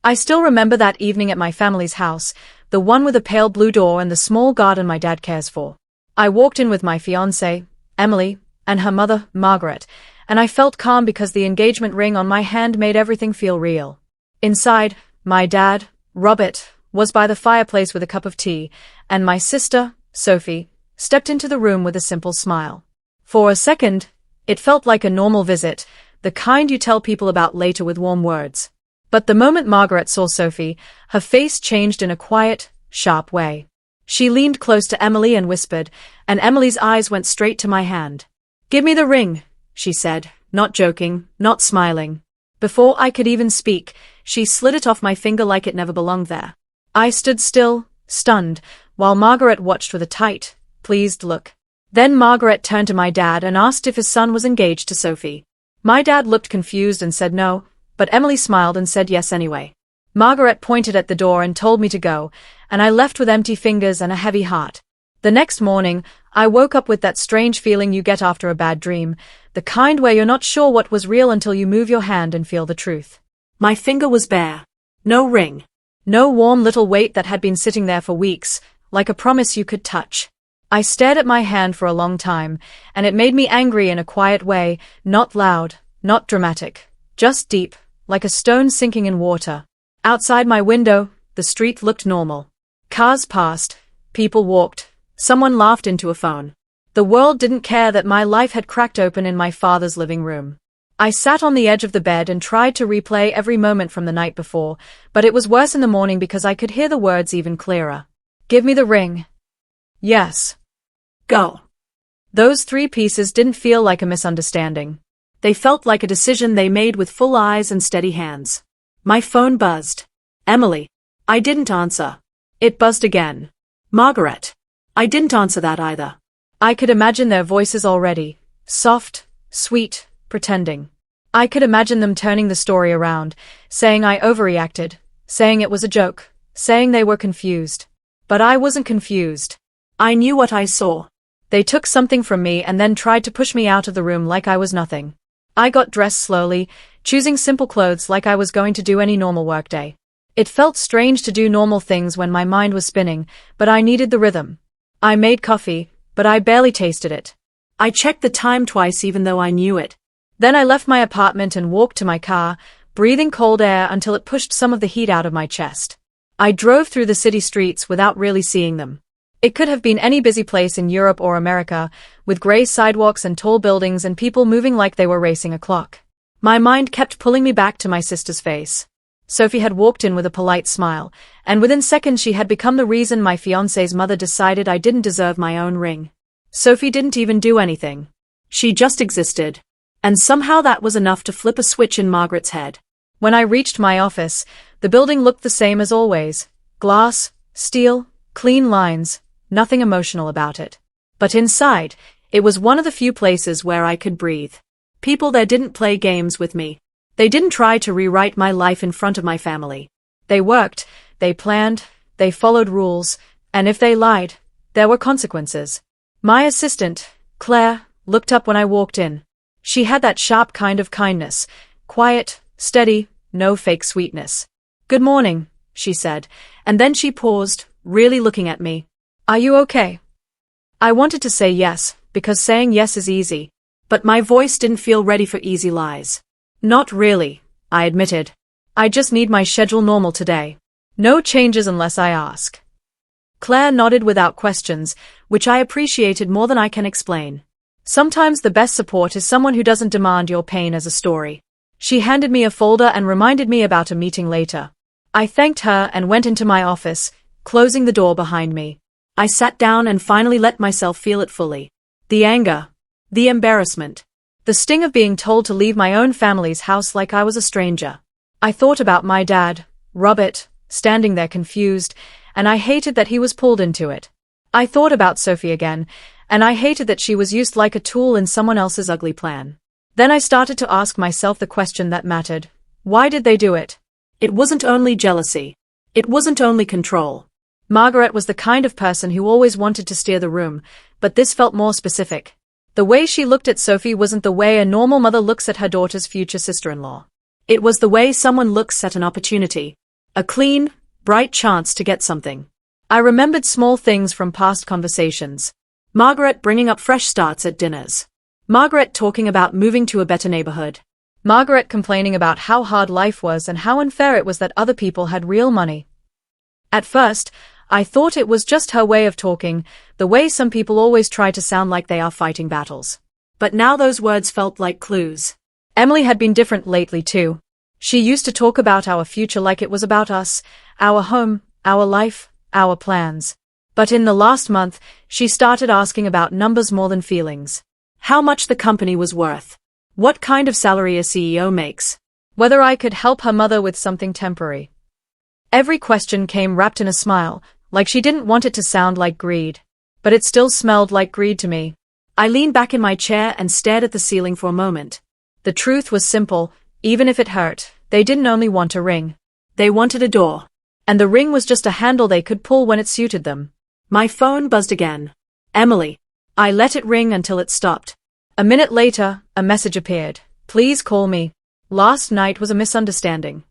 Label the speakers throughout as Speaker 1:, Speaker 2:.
Speaker 1: I still remember that evening at my family's house, the one with a pale blue door and the small garden my dad cares for. I walked in with my fiancée, Emily, and her mother, Margaret, and I felt calm because the engagement ring on my hand made everything feel real. Inside, my dad, Robert, was by the fireplace with a cup of tea, and my sister, Sophie, stepped into the room with a simple smile. For a second, it felt like a normal visit, the kind you tell people about later with warm words. But the moment Margaret saw Sophie, her face changed in a quiet, sharp way. She leaned close to Emily and whispered, and Emily's eyes went straight to my hand. "Give me the ring," she said, not joking, not smiling. Before I could even speak, she slid it off my finger like it never belonged there. I stood still, stunned, while Margaret watched with a tight, pleased look. Then Margaret turned to my dad and asked if his son was engaged to Sophie. My dad looked confused and said no, but Emily smiled and said yes anyway. Margaret pointed at the door and told me to go, and I left with empty fingers and a heavy heart. The next morning, I woke up with that strange feeling you get after a bad dream, the kind where you're not sure what was real until you move your hand and feel the truth. My finger was bare. No ring. No warm little weight that had been sitting there for weeks, like a promise you could touch. I stared at my hand for a long time, and it made me angry in a quiet way, not loud, not dramatic, just deep, like a stone sinking in water. Outside my window, the street looked normal. Cars passed, people walked, someone laughed into a phone. The world didn't care that my life had cracked open in my father's living room. I sat on the edge of the bed and tried to replay every moment from the night before, but it was worse in the morning because I could hear the words even clearer. "Give me the ring." "Yes." "Go." Those three pieces didn't feel like a misunderstanding. They felt like a decision they made with full eyes and steady hands. My phone buzzed. "Emily." I didn't answer. It buzzed again. "Margaret." I didn't answer that either. I could imagine their voices already. Soft, sweet, pretending. I could imagine them turning the story around, saying I overreacted, saying it was a joke, saying they were confused. But I wasn't confused. I knew what I saw. They took something from me and then tried to push me out of the room like I was nothing. I got dressed slowly, choosing simple clothes like I was going to do any normal workday. It felt strange to do normal things when my mind was spinning, but I needed the rhythm. I made coffee, but I barely tasted it. I checked the time twice even though I knew it. Then I left my apartment and walked to my car, breathing cold air until it pushed some of the heat out of my chest. I drove through the city streets without really seeing them. It could have been any busy place in Europe or America, with gray sidewalks and tall buildings and people moving like they were racing a clock. My mind kept pulling me back to my sister's face. Sophie had walked in with a polite smile, and within seconds she had become the reason my fiancé's mother decided I didn't deserve my own ring. Sophie didn't even do anything. She just existed. And somehow that was enough to flip a switch in Margaret's head. When I reached my office, the building looked the same as always. Glass, steel, clean lines, nothing emotional about it. But inside, it was one of the few places where I could breathe. People there didn't play games with me. They didn't try to rewrite my life in front of my family. They worked, they planned, they followed rules, and if they lied, there were consequences. My assistant, Claire, looked up when I walked in. She had that sharp kind of kindness, quiet, steady, no fake sweetness. "Good morning," she said, and then she paused, really looking at me. "Are you okay?" I wanted to say yes, because saying yes is easy. But my voice didn't feel ready for easy lies. "Not really," I admitted. "I just need my schedule normal today. No changes unless I ask." Claire nodded without questions, which I appreciated more than I can explain. Sometimes the best support is someone who doesn't demand your pain as a story. She handed me a folder and reminded me about a meeting later. I thanked her and went into my office, closing the door behind me. I sat down and finally let myself feel it fully. The anger. The embarrassment. The sting of being told to leave my own family's house like I was a stranger. I thought about my dad, Robert, standing there confused, and I hated that he was pulled into it. I thought about Sophie again, and I hated that she was used like a tool in someone else's ugly plan. Then I started to ask myself the question that mattered. Why did they do it? It wasn't only jealousy. It wasn't only control. Margaret was the kind of person who always wanted to steer the room, but this felt more specific. The way she looked at Sophie wasn't the way a normal mother looks at her daughter's future sister-in-law. It was the way someone looks at an opportunity. A clean, bright chance to get something. I remembered small things from past conversations. Margaret bringing up fresh starts at dinners. Margaret talking about moving to a better neighborhood. Margaret complaining about how hard life was and how unfair it was that other people had real money. At first, I thought it was just her way of talking, the way some people always try to sound like they are fighting battles. But now those words felt like clues. Emily had been different lately too. She used to talk about our future like it was about us, our home, our life, our plans. But in the last month, she started asking about numbers more than feelings. How much the company was worth. What kind of salary a CEO makes. Whether I could help her mother with something temporary. Every question came wrapped in a smile, like she didn't want it to sound like greed. But it still smelled like greed to me. I leaned back in my chair and stared at the ceiling for a moment. The truth was simple, even if it hurt. They didn't only want a ring. They wanted a door. And the ring was just a handle they could pull when it suited them. My phone buzzed again. Emily. I let it ring until it stopped. A minute later, a message appeared. Please call me. Last night was a misunderstanding.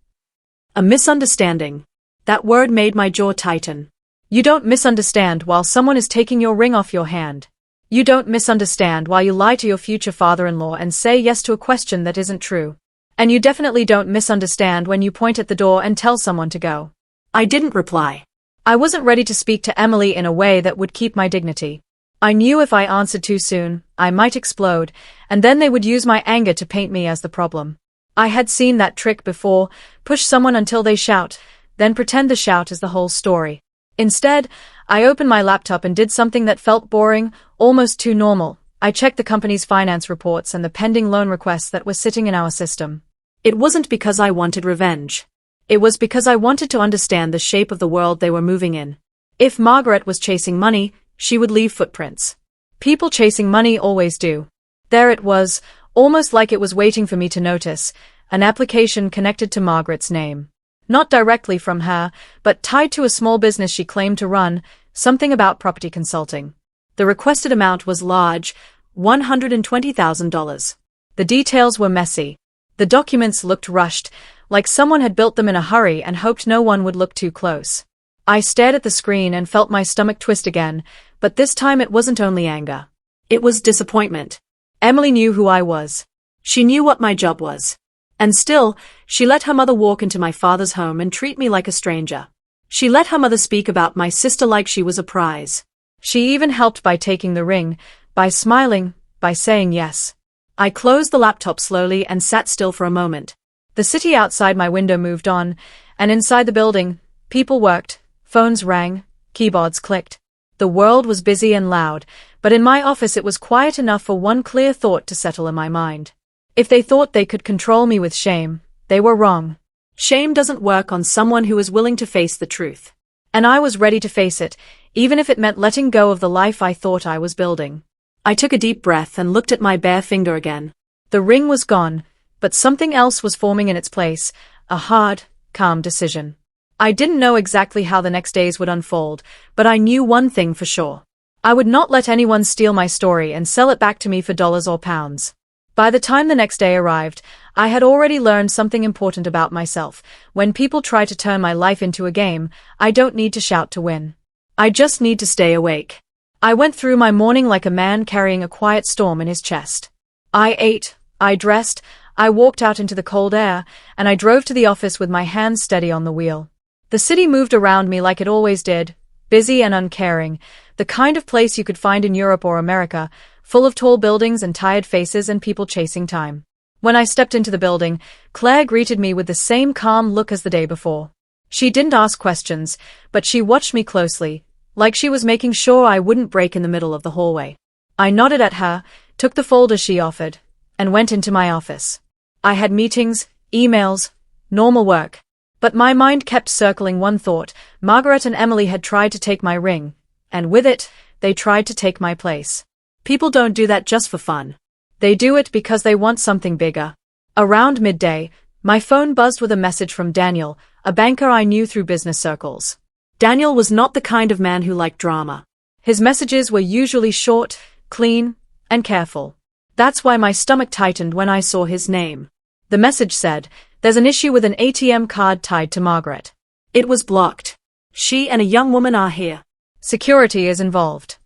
Speaker 1: A misunderstanding. That word made my jaw tighten. You don't misunderstand while someone is taking your ring off your hand. You don't misunderstand while you lie to your future father-in-law and say yes to a question that isn't true. And you definitely don't misunderstand when you point at the door and tell someone to go. I didn't reply. I wasn't ready to speak to Emily in a way that would keep my dignity. I knew if I answered too soon, I might explode, and then they would use my anger to paint me as the problem. I had seen that trick before, push someone until they shout, then pretend the shout is the whole story. Instead, I opened my laptop and did something that felt boring, almost too normal. I checked the company's finance reports and the pending loan requests that were sitting in our system. It wasn't because I wanted revenge. It was because I wanted to understand the shape of the world they were moving in. If Margaret was chasing money, she would leave footprints. People chasing money always do. There it was, almost like it was waiting for me to notice, an application connected to Margaret's name. Not directly from her, but tied to a small business she claimed to run, something about property consulting. The requested amount was large, $120,000. The details were messy. The documents looked rushed, like someone had built them in a hurry and hoped no one would look too close. I stared at the screen and felt my stomach twist again, but this time it wasn't only anger. It was disappointment. Emily knew who I was. She knew what my job was. And still, she let her mother walk into my father's home and treat me like a stranger. She let her mother speak about my sister like she was a prize. She even helped by taking the ring, by smiling, by saying yes. I closed the laptop slowly and sat still for a moment. The city outside my window moved on, and inside the building, people worked, phones rang, keyboards clicked. The world was busy and loud, but in my office it was quiet enough for one clear thought to settle in my mind. If they thought they could control me with shame, they were wrong. Shame doesn't work on someone who is willing to face the truth. And I was ready to face it, even if it meant letting go of the life I thought I was building. I took a deep breath and looked at my bare finger again. The ring was gone, but something else was forming in its place, a hard, calm decision. I didn't know exactly how the next days would unfold, but I knew one thing for sure. I would not let anyone steal my story and sell it back to me for dollars or pounds. By the time the next day arrived, I had already learned something important about myself. When people try to turn my life into a game, I don't need to shout to win. I just need to stay awake. I went through my morning like a man carrying a quiet storm in his chest. I ate, I dressed, I walked out into the cold air, and I drove to the office with my hands steady on the wheel. The city moved around me like it always did, busy and uncaring, the kind of place you could find in Europe or America, full of tall buildings and tired faces and people chasing time. When I stepped into the building, Claire greeted me with the same calm look as the day before. She didn't ask questions, but she watched me closely, like she was making sure I wouldn't break in the middle of the hallway. I nodded at her, took the folder she offered, and went into my office. I had meetings, emails, normal work. But my mind kept circling one thought: Margaret and Emily had tried to take my ring, and with it, they tried to take my place. People don't do that just for fun. They do it because they want something bigger. Around midday, my phone buzzed with a message from Daniel, a banker I knew through business circles. Daniel was not the kind of man who liked drama. His messages were usually short, clean, and careful. That's why my stomach tightened when I saw his name. The message said, "There's an issue with an ATM card tied to Margaret.
Speaker 2: It was blocked. She and a young woman are here.
Speaker 1: Security is involved.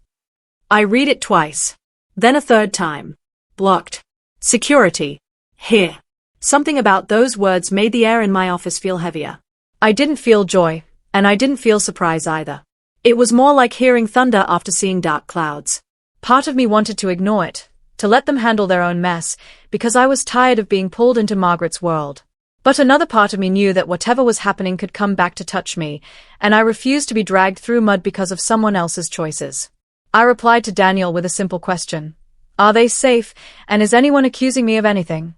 Speaker 2: I read it twice. Then a third time. Blocked. Security. Here. Something about those words made the air in my office feel heavier.
Speaker 1: I didn't feel joy, and I didn't feel surprise either.
Speaker 2: It was more like hearing thunder after seeing dark clouds.
Speaker 1: Part of me wanted to ignore it, to let them handle their own mess, because I was tired of being pulled into Margaret's world. But another part of me knew that whatever was happening could come back to touch me, and I refused to be dragged through mud because of someone else's choices. I replied to Daniel with a simple question. Are they safe, and is anyone accusing me of anything?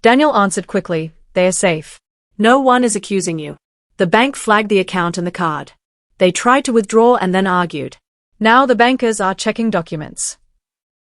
Speaker 1: Daniel answered quickly, they are safe.
Speaker 2: No one is accusing you. The bank flagged the account and the card. They tried to withdraw and then argued.
Speaker 1: Now the bankers are checking documents.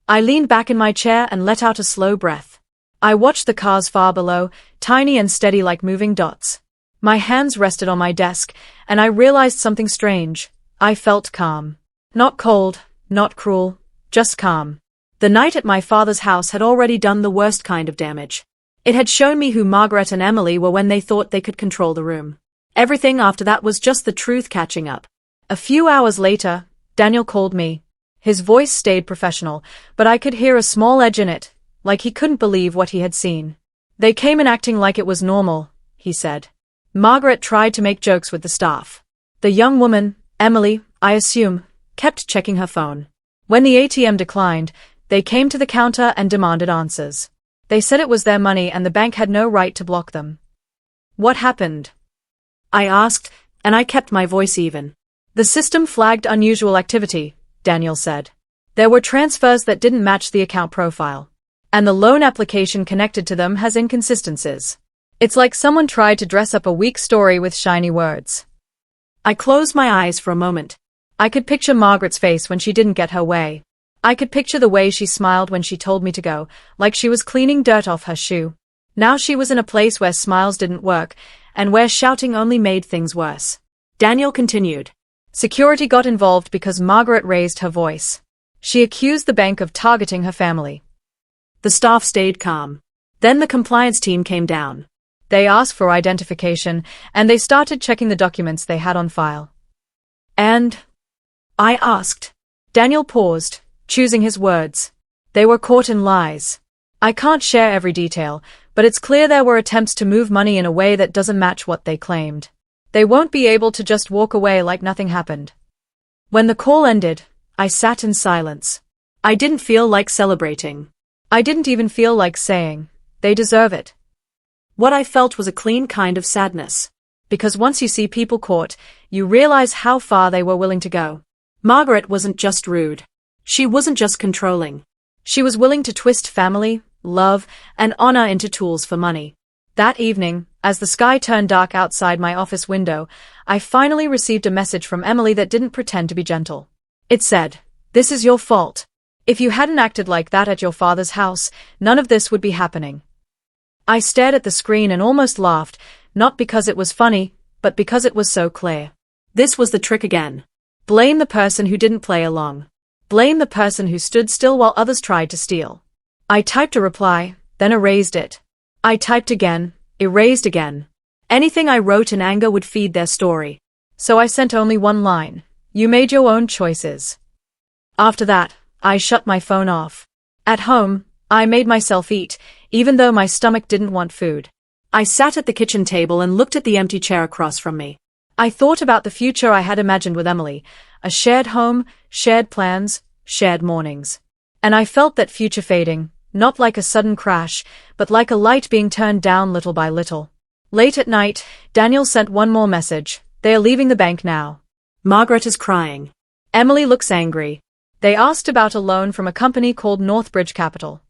Speaker 2: I leaned back in my chair and let out a slow breath.
Speaker 1: I watched the cars far below, tiny and steady like moving dots. My hands rested on my desk, and I realized something strange. I felt calm. Not cold, not cruel, just calm.
Speaker 2: The night at my father's house had already done the worst kind of damage. It had shown me who Margaret and Emily were when they thought they could control the room. Everything after that was just the truth catching up.
Speaker 1: A few hours later, Daniel called me. His voice stayed professional, but I could hear a small edge in it, like he couldn't believe what he had seen. They came in acting like it was normal, he said. Margaret tried to make jokes with the staff. The young woman, Emily, I assume, kept checking her phone. When the ATM declined, they came to the counter and demanded answers. They said it was their money and the bank had no right to block them. What happened?
Speaker 2: I asked, and I kept my voice even.
Speaker 1: The system flagged unusual activity, Daniel said. There were transfers that didn't match the account profile. And the loan application connected to them has inconsistencies. It's like someone tried to dress up a weak story with shiny words.
Speaker 2: I closed my eyes for a moment.
Speaker 1: I could picture Margaret's face when she didn't get her way. I could picture the way she smiled when she told me to go, like she was cleaning dirt off her shoe. Now she was in a place where smiles didn't work, and where shouting only made things worse.
Speaker 2: Daniel continued.
Speaker 1: Security got involved because Margaret raised her voice. She accused the bank of targeting her family.
Speaker 2: The staff stayed calm. Then the compliance team came down.
Speaker 1: They asked for identification, and they started checking the documents they had on file.
Speaker 2: And? I asked.
Speaker 1: Daniel paused, choosing his words. They were caught in lies. I can't share every detail, but it's clear there were attempts to move money in a way that doesn't match what they claimed. They won't be able to just walk away like nothing happened. When the call ended, I sat in silence.
Speaker 2: I didn't feel like celebrating.
Speaker 1: I didn't even feel like saying, they deserve it.
Speaker 2: What I felt was a clean kind of sadness.
Speaker 1: Because once you see people caught, you realize how far they were willing to go.
Speaker 2: Margaret wasn't just rude. She wasn't just controlling.
Speaker 1: She was willing to twist family, love, and honor into tools for money. That evening, as the sky turned dark outside my office window, I finally received a message from Emily that didn't pretend to be gentle. It said, "This is your fault. If you hadn't acted like that at your father's house, none of this would be happening." I stared at the screen and almost laughed, not because it was funny, but because it was so clear.
Speaker 2: This was the trick again.
Speaker 1: Blame the person who didn't play along. Blame the person who stood still while others tried to steal. I typed a reply, then erased it. I typed again, erased again. Anything I wrote in anger would feed their story. So I sent only one line. You made your own choices. After that, I shut my phone off. At home, I made myself eat, even though my stomach didn't want food.
Speaker 2: I sat at the kitchen table and looked at the empty chair across from me.
Speaker 1: I thought about the future I had imagined with Emily, a shared home, shared plans, shared mornings. And I felt that future fading, not like a sudden crash, but like a light being turned down little by little. Late at night, Daniel sent one more message. They are leaving the bank now.
Speaker 2: Margaret is crying.
Speaker 1: Emily looks angry. They asked about a loan from a company called Northbridge Capital.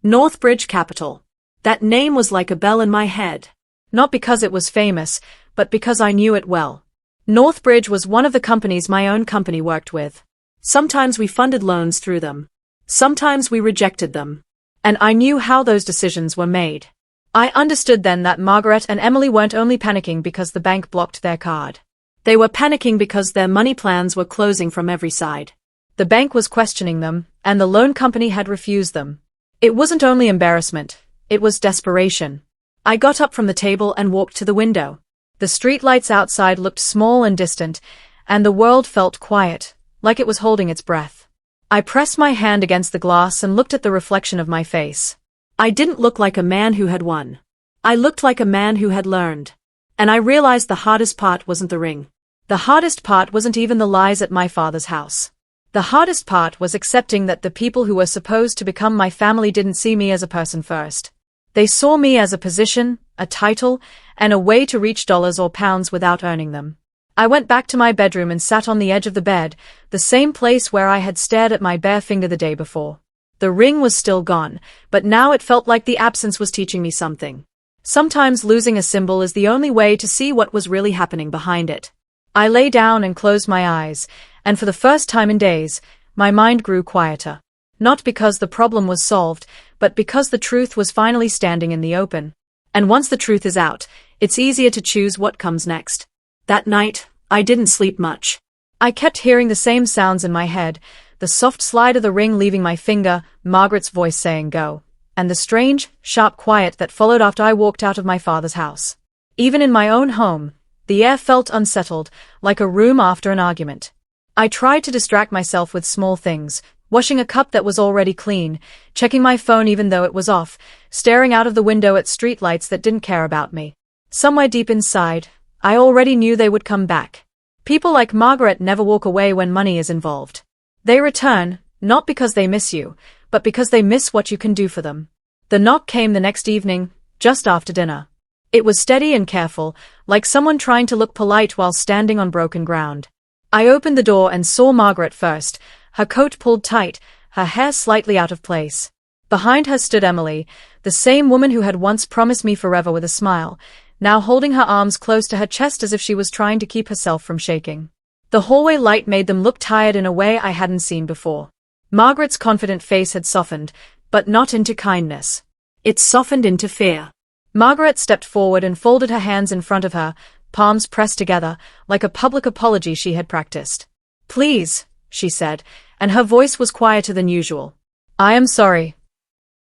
Speaker 2: Northbridge Capital. That name was like a bell in my head.
Speaker 1: Not because it was famous, but because I knew it well. Northbridge was one of the companies my own company worked with.
Speaker 2: Sometimes we funded loans through them. Sometimes we rejected them.
Speaker 1: And I knew how those decisions were made. I understood then that Margaret and Emily weren't only panicking because the bank blocked their card.
Speaker 2: They were panicking because their money plans were closing from every side.
Speaker 1: The bank was questioning them, and the loan company had refused them. It wasn't only embarrassment, it was desperation. I got up from the table and walked to the window. The streetlights outside looked small and distant, and the world felt quiet, like it was holding its breath. I pressed my hand against the glass and looked at the reflection of my face.
Speaker 2: I didn't look like a man who had won. I looked like a man who had learned. And I realized the hardest part wasn't the ring. The hardest part wasn't even the lies at my father's house. The hardest part was accepting that the people who were supposed to become my family didn't see me as a person first. They saw me as a position, a title, and a way to reach dollars or pounds without earning them. I went back to my bedroom and sat on the edge of the bed, the same place where I had stared at my bare finger the day before. The ring was still gone, but now it felt like the absence was teaching me something. Sometimes losing a symbol is the only way to see what was really happening behind it. I lay down and closed my eyes, and for the first time in days, my mind grew quieter. Not because the problem was solved, but because the truth was finally standing in the open. And once the truth is out, it's easier to choose what comes next. That night, I didn't sleep much. I kept hearing the same sounds in my head, the soft slide of the ring leaving my finger, Margaret's voice saying go, and the strange, sharp quiet that followed after I walked out of my father's house. Even in my own home, the air felt unsettled, like a room after an argument. I tried to distract myself with small things, washing a cup that was already clean, checking my phone even though it was off, staring out of the window at streetlights that didn't care about me. Somewhere deep inside, I already knew they would come back. People like Margaret never walk away when money is involved. They return, not because they miss you, but because they miss what you can do for them. The knock came the next evening, just after dinner. It was steady and careful, like someone trying to look polite while standing on broken ground. I opened the door and saw Margaret first, her coat pulled tight, her hair slightly out of place. Behind her stood Emily, the same woman who had once promised me forever with a smile, now holding her arms close to her chest as if she was trying to keep herself from shaking. The hallway light made them look tired in a way I hadn't seen before. Margaret's confident face had softened, but not into kindness. It softened into fear. Margaret stepped forward and folded her hands in front of her, palms pressed together, like a public apology she had practiced. "Please," she said, and her voice was quieter than usual. "I am sorry."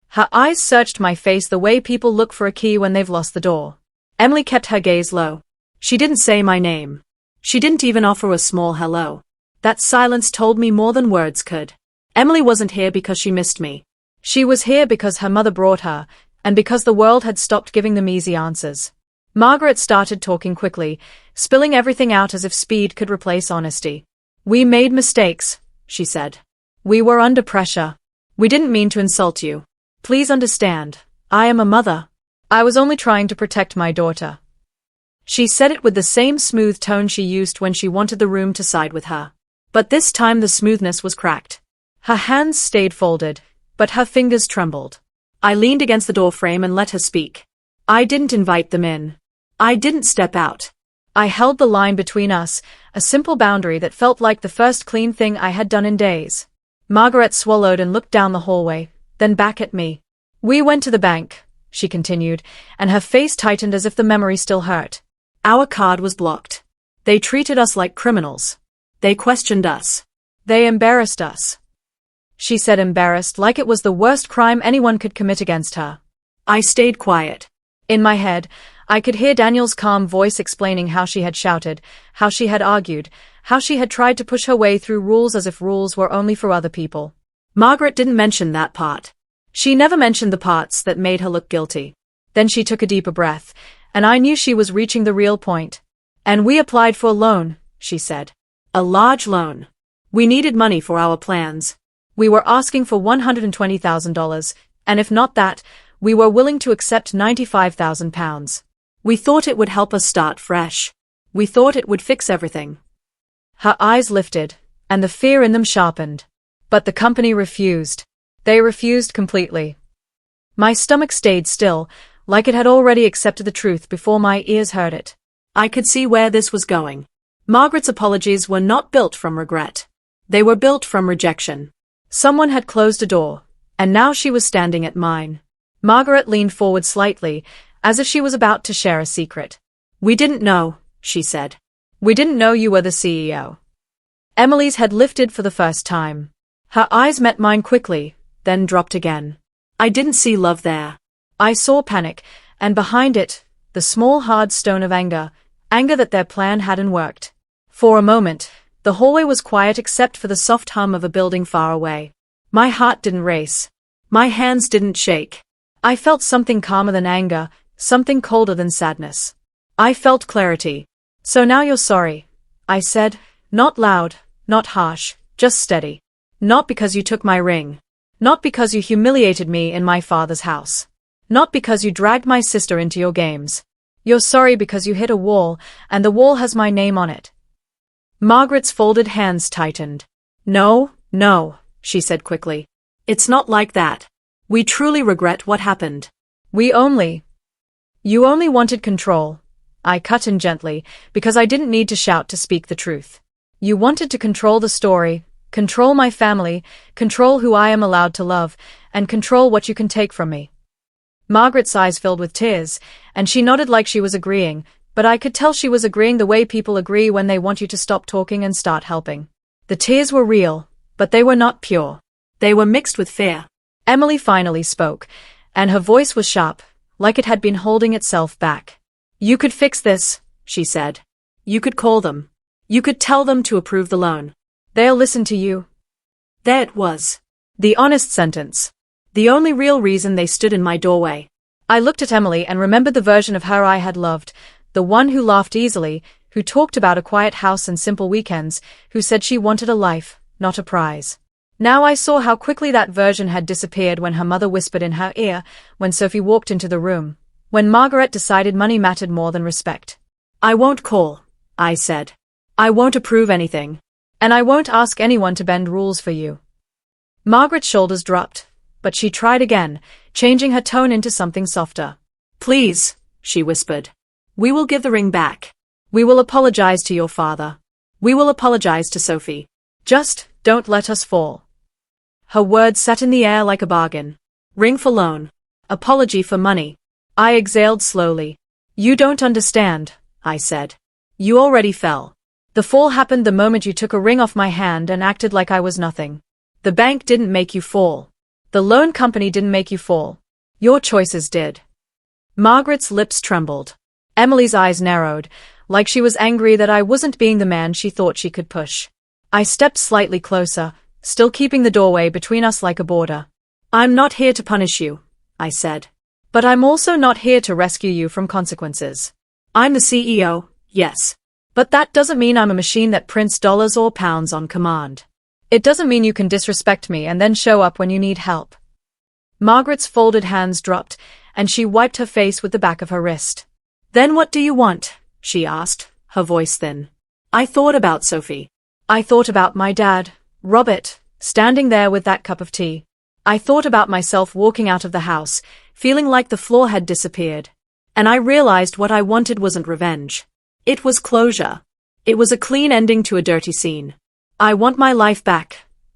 Speaker 2: Her eyes searched my face the way people look for a key when they've lost the door. Emily kept her gaze low. She didn't say my name. She didn't even offer a small hello. That silence told me more than words could. Emily wasn't here because she missed me. She was here because her mother brought her, and because the world had stopped giving them easy answers. Margaret started talking quickly, spilling everything out as if speed could replace honesty. "We made mistakes," she said. "We were under pressure. We didn't mean to insult you. Please understand, I am a mother. I was only trying to protect my daughter." She said it with the same smooth tone she used when she wanted the room to side with her. But this time the smoothness was cracked. Her hands stayed folded, but her fingers trembled. I leaned against the doorframe and let her speak. I didn't invite them in. I didn't step out. I held the line between us, a simple boundary that felt like the first clean thing I had done in days. Margaret swallowed and looked down the hallway, then back at me. "We went to the bank," she continued, and her face tightened as if the memory still hurt. "Our card was blocked. They treated us like criminals. They questioned us. They embarrassed us." She said embarrassed like it was the worst crime anyone could commit against her. I stayed quiet. In my head, I could hear Daniel's calm voice explaining how she had shouted, how she had argued, how she had tried to push her way through rules as if rules were only for other people. Margaret didn't mention that part. She never mentioned the parts that made her look guilty. Then she took a deeper breath, and I knew she was reaching the real point. "And we applied for a loan," she said. "A large loan. We needed money for our plans. We were asking for $120,000, and if not that, we were willing to accept £95,000. We thought it would help us start fresh. We thought it would fix everything." Her eyes lifted, and the fear in them sharpened. But the company refused. They refused completely. My stomach stayed still, like it had already accepted the truth before my ears heard it. I could see where this was going. Margaret's apologies were not built from regret. They were built from rejection. Someone had closed a door, and now she was standing at mine. Margaret leaned forward slightly, as if she was about to share a secret. "We didn't know," she said. "We didn't know you were the CEO." Emily's head lifted for the first time. Her eyes met mine quickly, then dropped again. I didn't see love there. I saw panic, and behind it, the small hard stone of anger anger that their plan hadn't worked. For a moment, the hallway was quiet except for the soft hum of a building far away. My heart didn't race. My hands didn't shake. I felt something calmer than anger, something colder than sadness. I felt clarity. "So now you're sorry," I said, not loud, not harsh, just steady. "Not because you took my ring. Not because you humiliated me in my father's house. Not because you dragged my sister into your games. You're sorry because you hit a wall, and the wall has my name on it." Margaret's folded hands tightened. "No, no," she said quickly. "It's not like that. We truly regret what happened. You only wanted control," I cut in gently, because I didn't need to shout to speak the truth. "You wanted to control the story, control my family, control who I am allowed to love, and control what you can take from me." Margaret's eyes filled with tears, and she nodded like she was agreeing, but I could tell she was agreeing the way people agree when they want you to stop talking and start helping. The tears were real, but they were not pure. They were mixed with fear. Emily finally spoke, and her voice was sharp, like it had been holding itself back. "You could fix this," she said. "You could call them. You could tell them to approve the loan. They'll listen to you." There it was. The honest sentence. The only real reason they stood in my doorway. I looked at Emily and remembered the version of her I had loved, the one who laughed easily, who talked about a quiet house and simple weekends, who said she wanted a life, not a prize. Now I saw how quickly that version had disappeared when her mother whispered in her ear, when Sophie walked into the room, when Margaret decided money mattered more than respect. "I won't call," I said. "I won't approve anything. And I won't ask anyone to bend rules for you." Margaret's shoulders dropped, but she tried again, changing her tone into something softer. "Please," she whispered. "We will give the ring back. We will apologize to your father. We will apologize to Sophie. Just don't let us fall." Her words sat in the air like a bargain. Ring for loan. Apology for money. I exhaled slowly. "You don't understand," I said. "You already fell. The fall happened the moment you took a ring off my hand and acted like I was nothing. The bank didn't make you fall. The loan company didn't make you fall. Your choices did." Margaret's lips trembled. Emily's eyes narrowed, like she was angry that I wasn't being the man she thought she could push. I stepped slightly closer, still keeping the doorway between us like a border. "I'm not here to punish you," I said. "But I'm also not here to rescue you from consequences. I'm the CEO, yes. But that doesn't mean I'm a machine that prints dollars or pounds on command. It doesn't mean you can disrespect me and then show up when you need help." Margaret's folded hands dropped, and she wiped her face with the back of her wrist. "Then what do you want?" she asked, her voice thin. I thought about Sophie. I thought about my dad, Robert, standing there with that cup of tea. I thought about myself walking out of the house, feeling like the floor had disappeared. And I realized what I wanted wasn't revenge. It was closure. It was a clean ending to a dirty scene. "I want my life back,"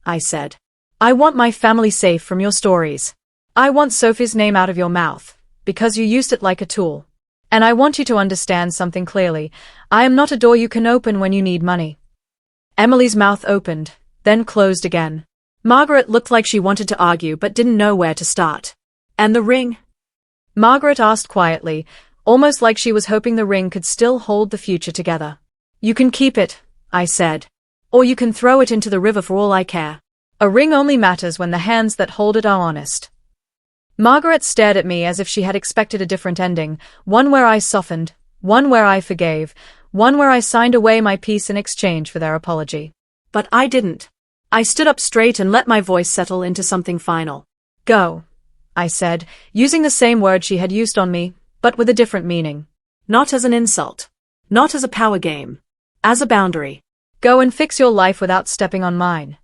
Speaker 2: I said. "I want my family safe from your stories. I want Sophie's name out of your mouth, because you used it like a tool. And I want you to understand something clearly. I am not a door you can open when you need money." Emily's mouth opened, then closed again. Margaret looked like she wanted to argue but didn't know where to start. "And the ring?" Margaret asked quietly, almost like she was hoping the ring could still hold the future together. "You can keep it," I said. "Or you can throw it into the river for all I care. A ring only matters when the hands that hold it are honest." Margaret stared at me as if she had expected a different ending, one where I softened, one where I forgave, one where I signed away my peace in exchange for their apology. But I didn't. I stood up straight and let my voice settle into something final. "Go," I said, using the same word she had used on me, but with a different meaning. Not as an insult. Not as a power game. As a boundary. "Go and fix your life without stepping on mine."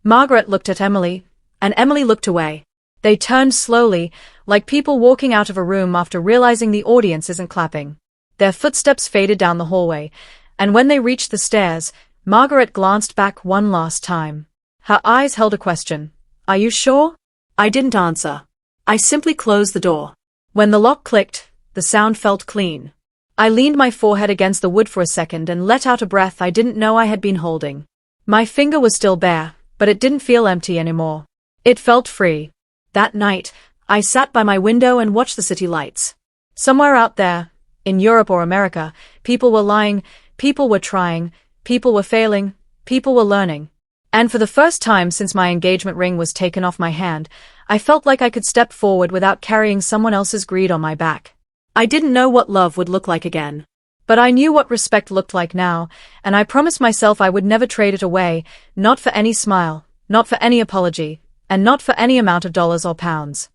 Speaker 2: Margaret looked at Emily, and Emily looked away. They turned slowly, like people walking out of a room after realizing the audience isn't clapping. Their footsteps faded down the hallway, and when they reached the stairs, Margaret glanced back one last time. Her eyes held a question. "Are you sure?" I didn't answer. I simply closed the door. When the lock clicked, the sound felt clean. I leaned my forehead against the wood for a second and let out a breath I didn't know I had been holding. My finger was still bare, but it didn't feel empty anymore. It felt free. That night, I sat by my window and watched the city lights. Somewhere out there, in Europe or America,
Speaker 1: People were lying, people were trying, people were failing, people were learning. And for the first time since my engagement ring was taken off my hand, I felt like I could step forward without carrying someone else's greed on my back.
Speaker 2: I didn't know what love would look like again.
Speaker 1: But I knew what respect looked like now, and I promised myself I would never trade it away, not for any smile, not for any apology, and not for any amount of dollars or pounds.